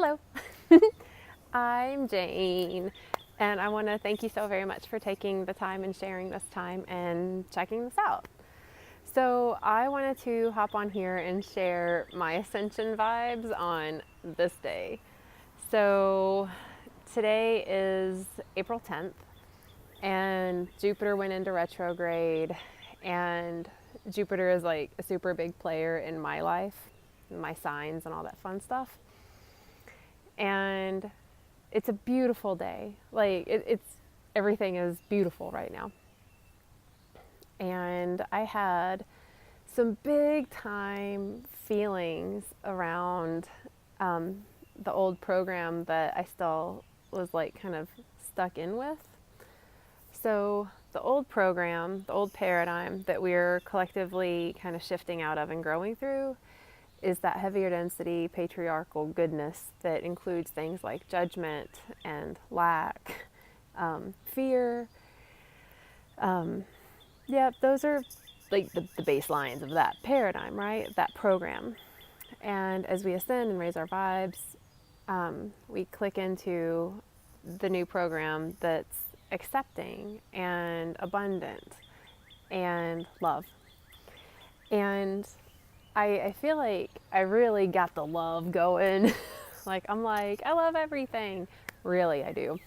Hello, I'm Jane, and I want to thank you so very much for taking the time and sharing this time and checking this out. So, I wanted to hop on here and share my Ascension vibes on this day. So, today is April 10th, and Jupiter went into retrograde, and Jupiter is like a super big player in my life, my signs, and all that fun stuff. And it's a beautiful day. Like it's everything is beautiful right now. And I had some big time feelings around the old program that I still was like kind of stuck in with. So the old program, the old paradigm that we're collectively kind of shifting out of and growing through is that heavier density patriarchal goodness that includes things like judgment and lack, fear. Yeah, those are like the baselines of that paradigm, right? That program. And as we ascend and raise our vibes, we click into the new program that's accepting and abundant and love. And I feel like I really got the love going. Like, I'm like, I love everything. Really, I do.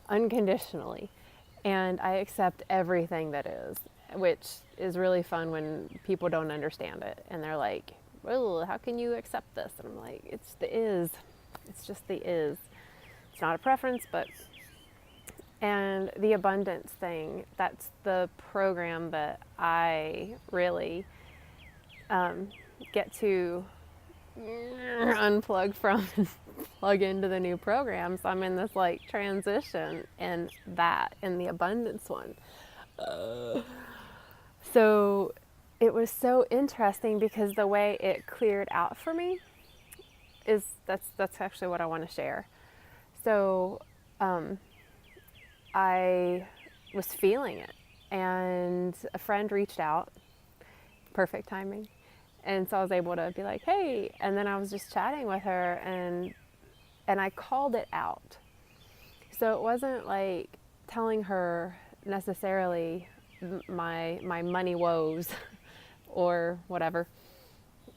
Unconditionally. And I accept everything that is, which is really fun when people don't understand it. And they're like, well, how can you accept this? And I'm like, it's the is. It's just the is. It's not a preference, but. And the abundance thing, that's the program that I really get to unplug from and plug into the new program. So I'm in this like transition and the abundance one. So it was so interesting because the way it cleared out for me is that's actually what I want to share. So I was feeling it, and a friend reached out, perfect timing. And so I was able to be like, hey, and then I was just chatting with her and I called it out. So it wasn't like telling her necessarily my money woes or whatever.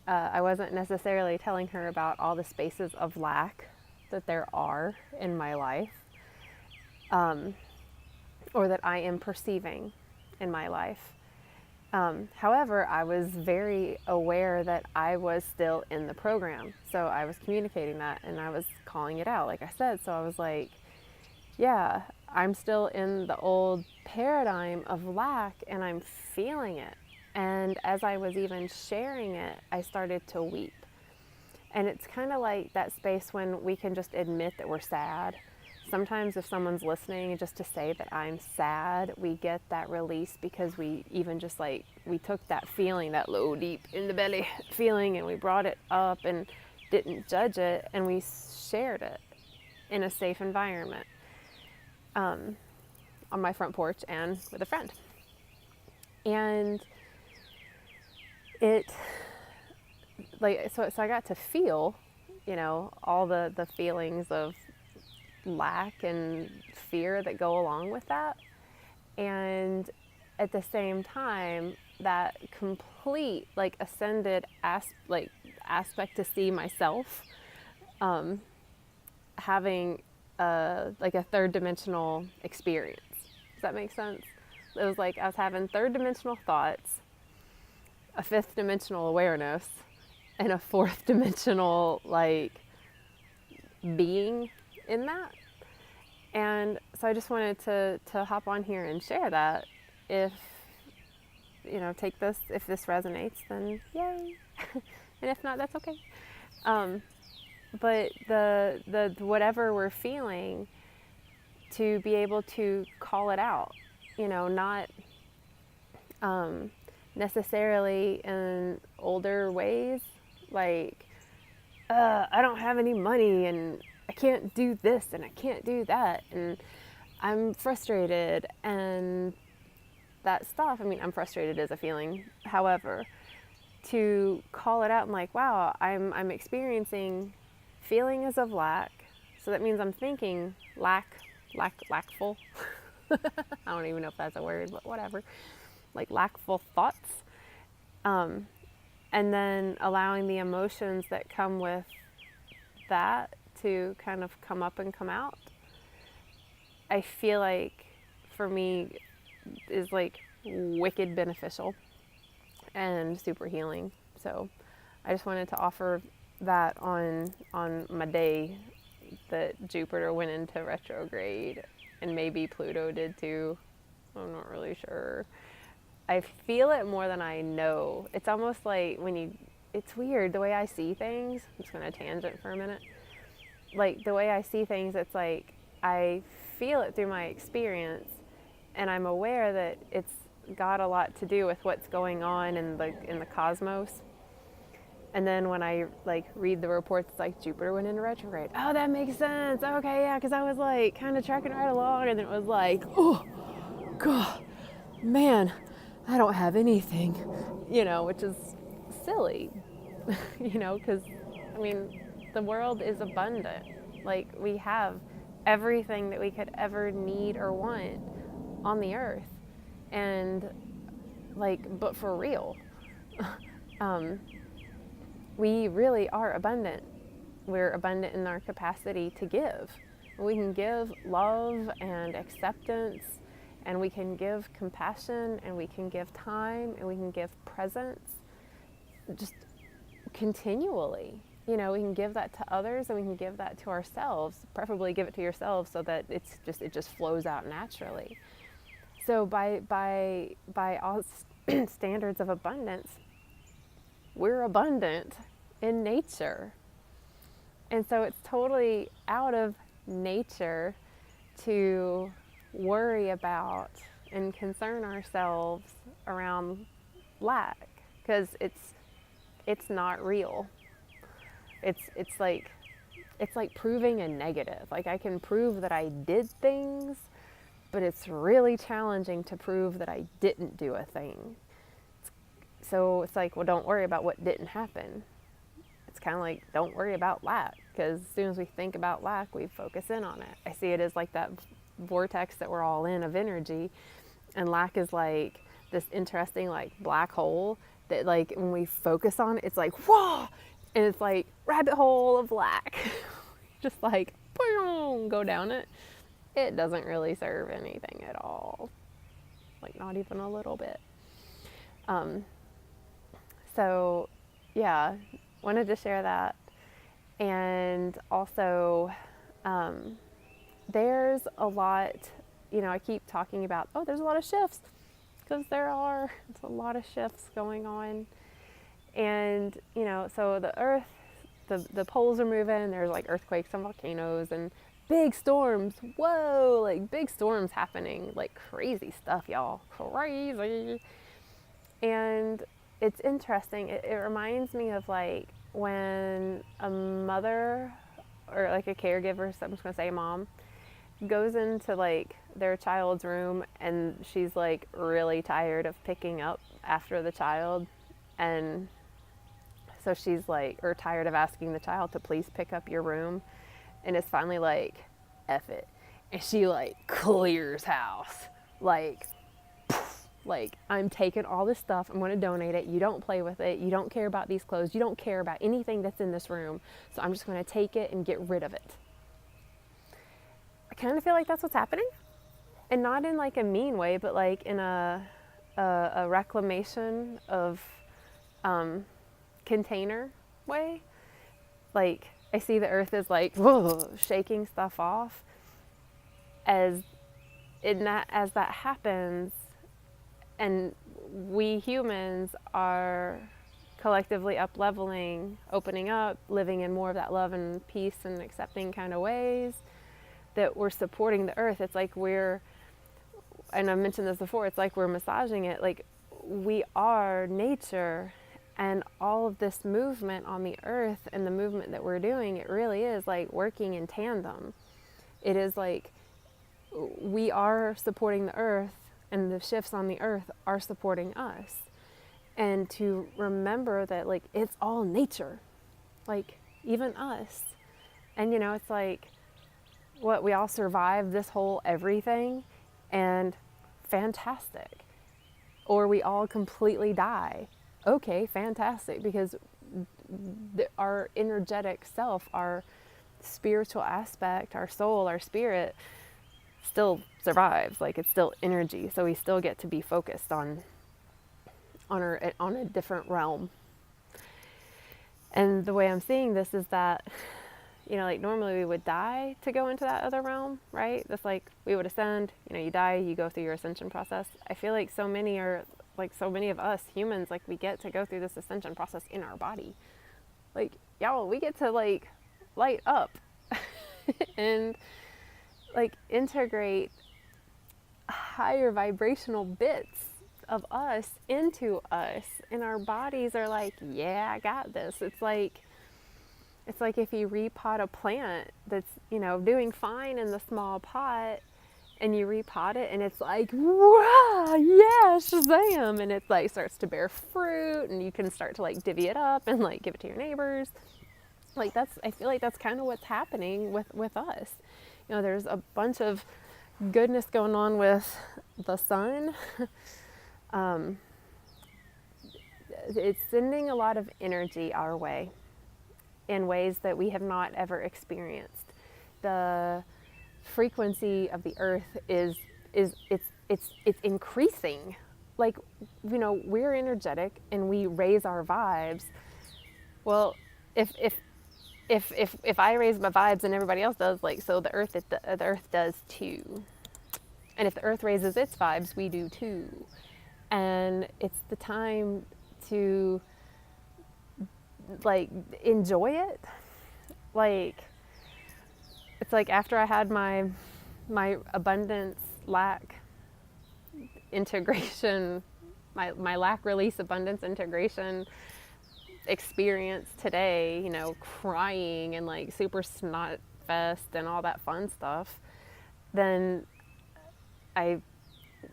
I wasn't necessarily telling her about all the spaces of lack that there are in my life, or that I am perceiving in my life. However, I was very aware that I was still in the program. So I was communicating that and I was calling it out, like I said. So I was like, yeah, I'm still in the old paradigm of lack and I'm feeling it. And as I was even sharing it, I started to weep. And it's kind of like that space when we can just admit that we're sad. Sometimes if someone's listening, just to say that I'm sad, we get that release because we even just like, we took that feeling, that low, deep in the belly feeling, and we brought it up and didn't judge it, and we shared it in a safe environment, on my front porch and with a friend. And it, like, so I got to feel, all the feelings of lack and fear that go along with that, and at the same time that complete like ascended aspect to see myself having like a third dimensional experience. Does that make sense? It was like I was having third dimensional thoughts, a fifth dimensional awareness, and a fourth dimensional like being in that. And so I just wanted to hop on here and share that. If take this, if this resonates, then yay. And if not, that's okay. But the whatever we're feeling, to be able to call it out, not necessarily in older ways, like I don't have any money and I can't do this and I can't do that and I'm frustrated and that stuff. I mean, I'm frustrated as a feeling. However, to call it out and like, wow, I'm experiencing feelings of lack. So that means I'm thinking lackful. I don't even know if that's a word, but whatever. Like lackful thoughts. And then allowing the emotions that come with that to kind of come up and come out. I feel like for me is like wicked beneficial and super healing. So I just wanted to offer that on my day that Jupiter went into retrograde, and maybe Pluto did too. I'm not really sure. I feel it more than I know. It's almost like it's weird the way I see things. I'm just going to tangent for a minute. Like the way I see things, it's like I feel it through my experience, and I'm aware that it's got a lot to do with what's going on in the cosmos. And then when I like read the reports, it's like Jupiter went into retrograde. Oh, that makes sense. Okay, yeah, because I was like kind of tracking right along, and then it was like, oh, God, man, I don't have anything, which is silly, because I mean, the world is abundant. Like we have everything that we could ever need or want on the earth, and but for real. We really are abundant. We're abundant in our capacity to give. We can give love and acceptance, and we can give compassion, and we can give time, and we can give presence just continually. We can give that to others, and we can give that to ourselves. Preferably give it to yourself so that it just flows out naturally. So by all standards of abundance, we're abundant in nature. And so it's totally out of nature to worry about and concern ourselves around lack, because it's not real. It's like proving a negative. Like I can prove that I did things, but it's really challenging to prove that I didn't do a thing. So it's like, well, don't worry about what didn't happen. It's kind of like, don't worry about lack, because as soon as we think about lack, we focus in on it. I see it as like that vortex that we're all in of energy, and lack is like this interesting like black hole that like when we focus on it, it's like, whoa, and it's like rabbit hole of lack. Just like, boom, go down it. It doesn't really serve anything at all. Like not even a little bit. So yeah, wanted to share that. And also, there's a lot, I keep talking about, there's a lot of shifts, because it's a lot of shifts going on. And, so the earth, the poles are moving, there's like earthquakes and volcanoes and big storms. Whoa, like big storms happening, like crazy stuff, y'all, crazy. And it's interesting. It reminds me of like when a mother or like a caregiver, so I'm just gonna say mom, goes into like their child's room and she's like really tired of picking up after the child, and so she's like, or tired of asking the child to please pick up your room, and it's finally like, F it, and she like clears house, like I'm taking all this stuff, I'm going to donate it, you don't play with it, you don't care about these clothes, you don't care about anything that's in this room, so I'm just going to take it and get rid of it. I kind of feel like that's what's happening, and not in like a mean way, but like in a reclamation of container way. Like I see the earth is like, whoa, shaking stuff off. As that happens, and we humans are collectively up-leveling, opening up, living in more of that love and peace and accepting kind of ways, that we're supporting the earth. It's like and I've mentioned this before, it's like we're massaging it. Like we are nature, and all of this movement on the earth and the movement that we're doing, it really is like working in tandem. It is like we are supporting the earth, and the shifts on the earth are supporting us. And to remember that like it's all nature, like even us, And it's like, what, we all survive this whole everything, and fantastic. Or we all completely die. Okay, fantastic, because our energetic self, our spiritual aspect, our soul, our spirit still survives. Like, it's still energy, so we still get to be focused on a different realm. And the way I'm seeing this is that, like, normally we would die to go into that other realm, right? That's like, we would ascend, you die, you go through your ascension process. I feel like so many of us humans, like, we get to go through this ascension process in our body. Like, y'all, we get to, like, light up and, like, integrate higher vibrational bits of us into us, and our bodies are like, yeah, I got this. It's like if you repot a plant that's, doing fine in the small pot, and you repot it, and it's like, wow, yeah, Shazam, and it's like starts to bear fruit, and you can start to, like, divvy it up and, like, give it to your neighbors. Like, I feel like that's kind of what's happening with us. There's a bunch of goodness going on with the sun. It's sending a lot of energy our way in ways that we have not ever experienced. The frequency of the earth is increasing. Like, we're energetic and we raise our vibes. Well, if I raise my vibes and everybody else does, like, so the earth does too. And if the earth raises its vibes, we do too. And it's the time to, like, enjoy it. Like, it's like after I had my abundance lack integration, my lack release abundance integration experience today, crying and, like, super snot fest and all that fun stuff, then I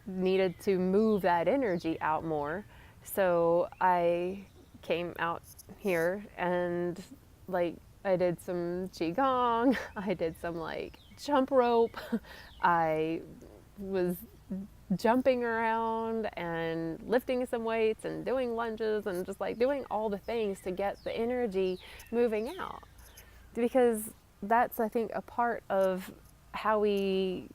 needed to move that energy out more. So I came out here and, like, I did some qigong, I did some, like, jump rope, I was jumping around and lifting some weights and doing lunges and just, like, doing all the things to get the energy moving out. Because that's, I think, a part of how we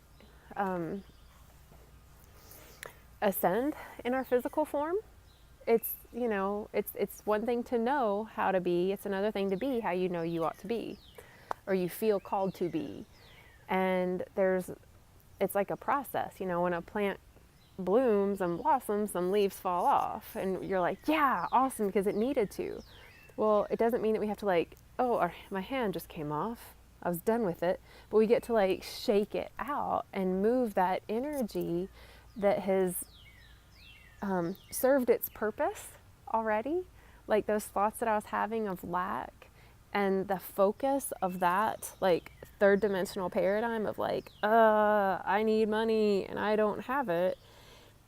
ascend in our physical form. It's, it's one thing to know how to be, it's another thing to be how you know you ought to be, or you feel called to be. And it's like a process, when a plant blooms and blossoms, some leaves fall off, and you're like, yeah, awesome, because it needed to. Well, it doesn't mean that we have to, like, oh, my hand just came off, I was done with it. But we get to, like, shake it out and move that energy that has served its purpose already. Like, those thoughts that I was having of lack and the focus of that, like, third dimensional paradigm of, like, I need money and I don't have it.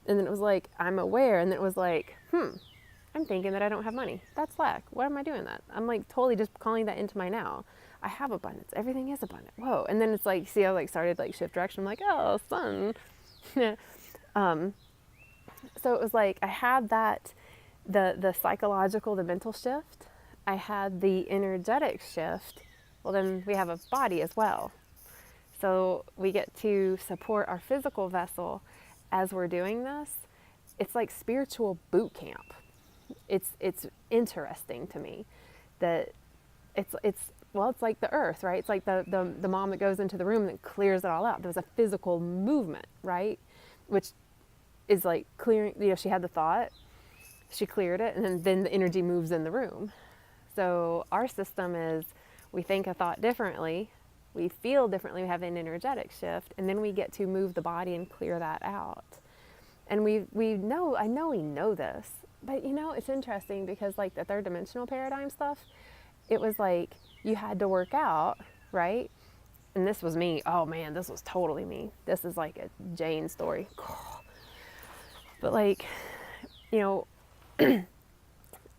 And then it was like, I'm aware. And then it was like, I'm thinking that I don't have money. That's lack. Why am I doing that? I'm, like, totally just calling that into my now. I have abundance. Everything is abundant. Whoa. And then it's like, see, I, like, started, like, shift direction. I'm like, oh, sun. So it was like, I had that, the psychological, the mental shift. I had the energetic shift. Well, then we have a body as well. So we get to support our physical vessel as we're doing this. It's like spiritual boot camp. It's interesting to me that it's like the earth, right? It's like the mom that goes into the room and clears it all out. There was a physical movement, right? Which is like clearing, she had the thought, she cleared it, and then the energy moves in the room. So our system is, we think a thought differently, we feel differently, we have an energetic shift, and then we get to move the body and clear that out. And I know we know this, but it's interesting because, like, the third dimensional paradigm stuff, it was like you had to work out, right? And this was me. Oh man, this was totally me. This is like a Jane story. But, like,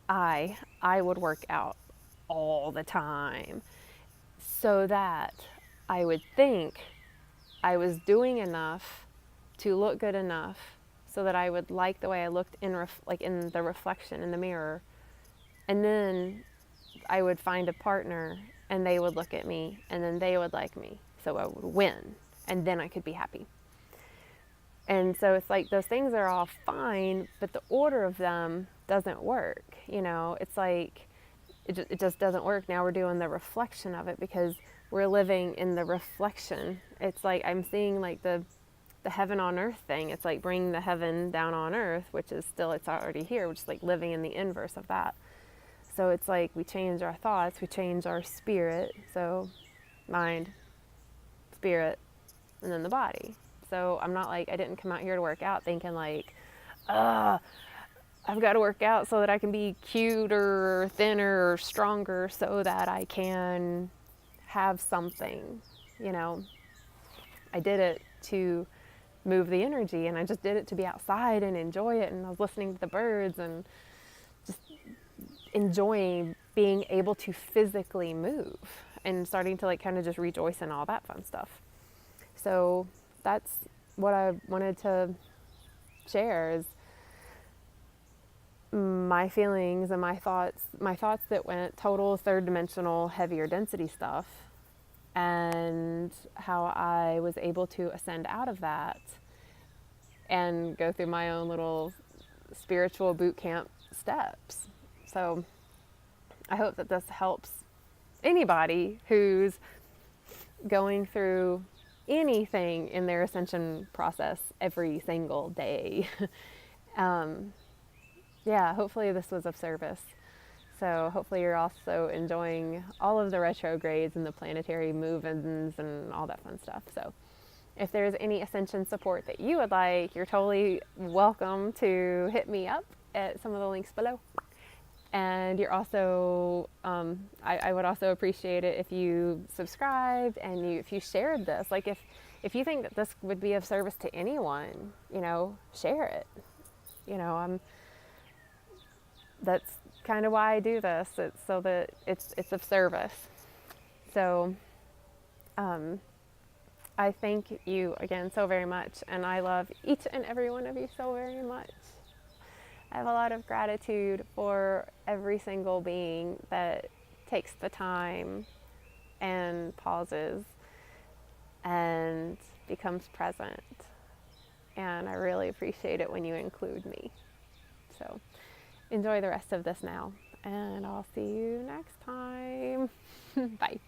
I would work out all the time so that I would think I was doing enough to look good enough so that I would like the way I looked in like in the reflection in the mirror. And then I would find a partner and they would look at me and then they would like me. So I would win and then I could be happy. And so it's like those things are all fine, but the order of them doesn't work. You know, it's like it just doesn't work. Now we're doing the reflection of it because we're living in the reflection. It's like I'm seeing like the heaven on earth thing. It's like bringing the heaven down on earth, which is still, it's already here. We're just like living in the inverse of that. So it's like we change our thoughts, we change our spirit. So mind, spirit, and then the body. So I'm not like, I didn't come out here to work out thinking like, I've got to work out so that I can be cuter or thinner or stronger so that I can have something, you know. I did it to move the energy and I just did it to be outside and enjoy it. And I was listening to the birds and just enjoying being able to physically move and starting to like kind of just rejoice in all that fun stuff. So that's what I wanted to share is my feelings and my thoughts that went total third dimensional, heavier density stuff, and how I was able to ascend out of that and go through my own little spiritual boot camp steps. So I hope that this helps anybody who's going through anything in their ascension process every single day. Yeah, hopefully this was of service. So hopefully you're also enjoying all of the retrogrades and the planetary move-ins and all that fun stuff. So if there's any ascension support that you would like, you're totally welcome to hit me up at some of the links below. And you're also, I would also appreciate it if you subscribed and if you shared this. Like if you think that this would be of service to anyone, you know, share it. You know, that's kind of why I do this. It's so that it's of service. So I thank you again so very much, and I love each and every one of you so very much. I have a lot of gratitude for every single being that takes the time and pauses and becomes present. And I really appreciate it when you include me. So enjoy the rest of this now, and I'll see you next time. Bye.